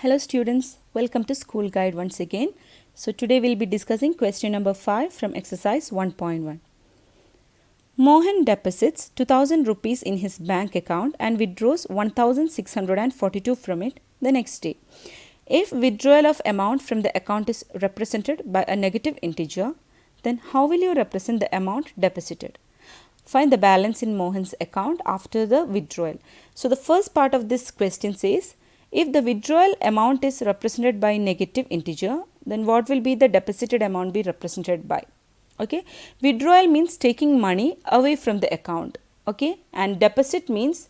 Hello students, welcome to School Guide once again. So today we'll be discussing question number 5 from exercise 1.1. Mohan deposits 2000 rupees in his bank account and withdraws 1642 from it the next day. If withdrawal of amount from the account is represented by a negative integer, then how will you represent the amount deposited? Find the balance in Mohan's account after the withdrawal. So the first part of this question says, if the withdrawal amount is represented by negative integer, then what will be the deposited amount be represented by? Okay, withdrawal means taking money away from the account. Okay, and deposit means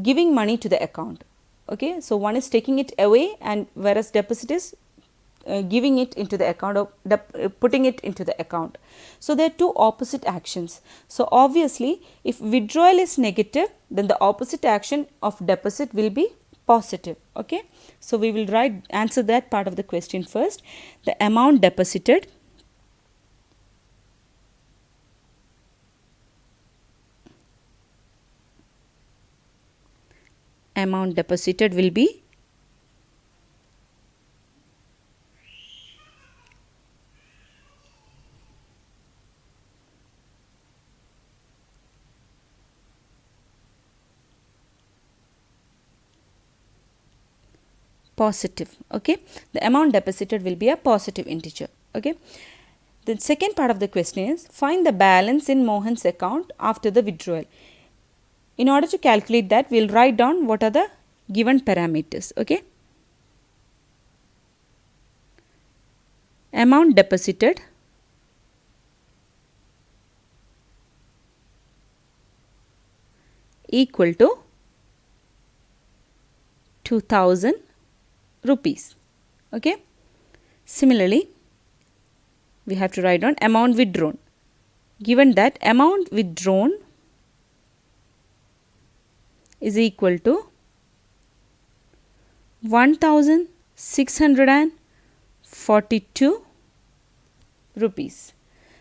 giving money to the account. Okay, so one is taking it away, and whereas deposit is giving it into the account or putting it into the account. So there are two opposite actions. So obviously, if withdrawal is negative, then the opposite action of deposit will be positive. Okay, so we will answer that part of the question first. The amount deposited will be positive. Okay, the amount deposited will be a positive integer. Okay, the second part of the question is, find the balance in Mohan's account after the withdrawal. In order to calculate that, we will write down what are the given parameters. Okay, amount deposited equal to 2000 rupees. Okay, similarly, we have to write down amount withdrawn. Given that amount withdrawn is equal to 1642 rupees.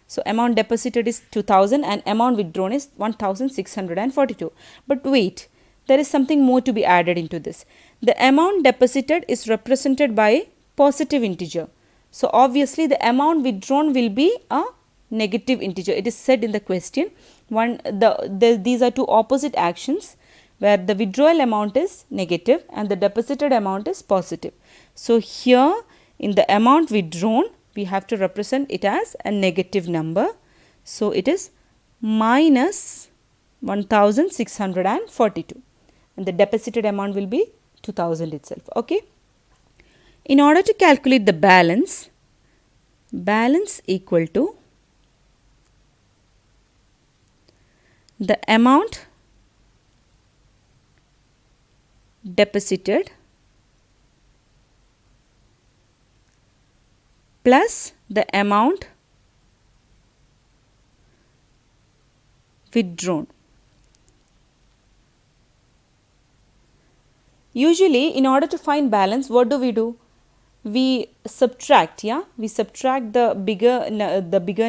So amount deposited is 2000 and amount withdrawn is 1642. But wait, there is something more to be added into this. The amount deposited is represented by a positive integer. So obviously the amount withdrawn will be a negative integer. It is said in the question. These are two opposite actions where the withdrawal amount is negative and the deposited amount is positive. So here in the amount withdrawn, we have to represent it as a negative number. So it is minus 1642 and the deposited amount will be 2000 itself. Okay. In order to calculate the balance equal to the amount deposited plus the amount withdrawn. Usually, in order to find balance, what do? We subtract, we subtract the bigger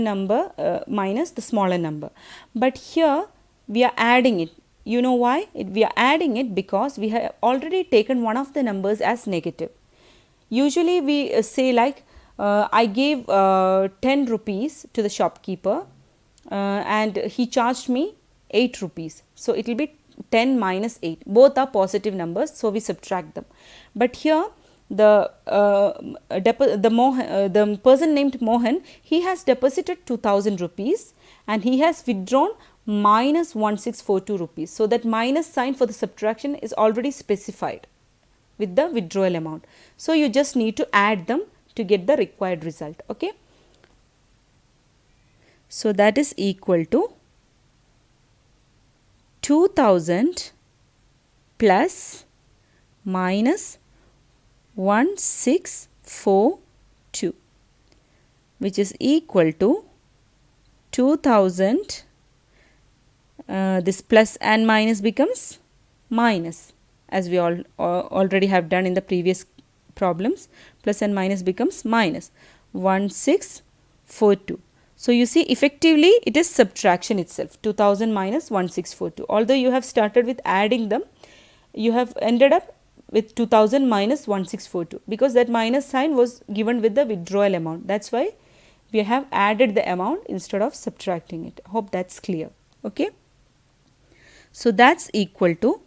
number minus the smaller number. But here we are adding it. You know why? We are adding it because we have already taken one of the numbers as negative. Usually we say like I gave 10 rupees to the shopkeeper and he charged me 8 rupees. So it will be 10 minus 8. Both are positive numbers, so we subtract them. But here the person named Mohan, he has deposited 2000 rupees and he has withdrawn minus 1642 rupees. So that minus sign for the subtraction is already specified with the withdrawal amount. So you just need to add them to get the required result. Okay. So that is equal to 2000 plus minus 1642, which is equal to 2000. This plus and minus becomes minus, as we already have done in the previous problems. Plus and minus becomes minus 1642. So you see, effectively it is subtraction itself, 2000 minus 1642. Although you have started with adding them, you have ended up with 2000 minus 1642 because that minus sign was given with the withdrawal amount. That's why we have added the amount instead of subtracting it. Hope that's clear. Okay. So that's equal to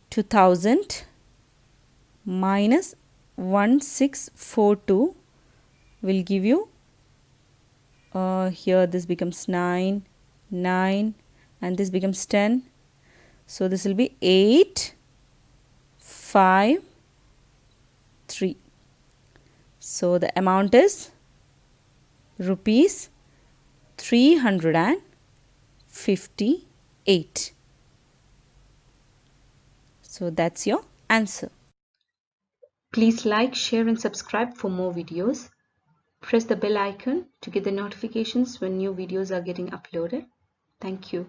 2000 minus 1642 will give you here this becomes 9, 9 and this becomes 10. So this will be 8, 5, 3. So the amount is rupees 358. So that's your answer. Please like, share and subscribe for more videos. Press the bell icon to get the notifications when new videos are getting uploaded. Thank you.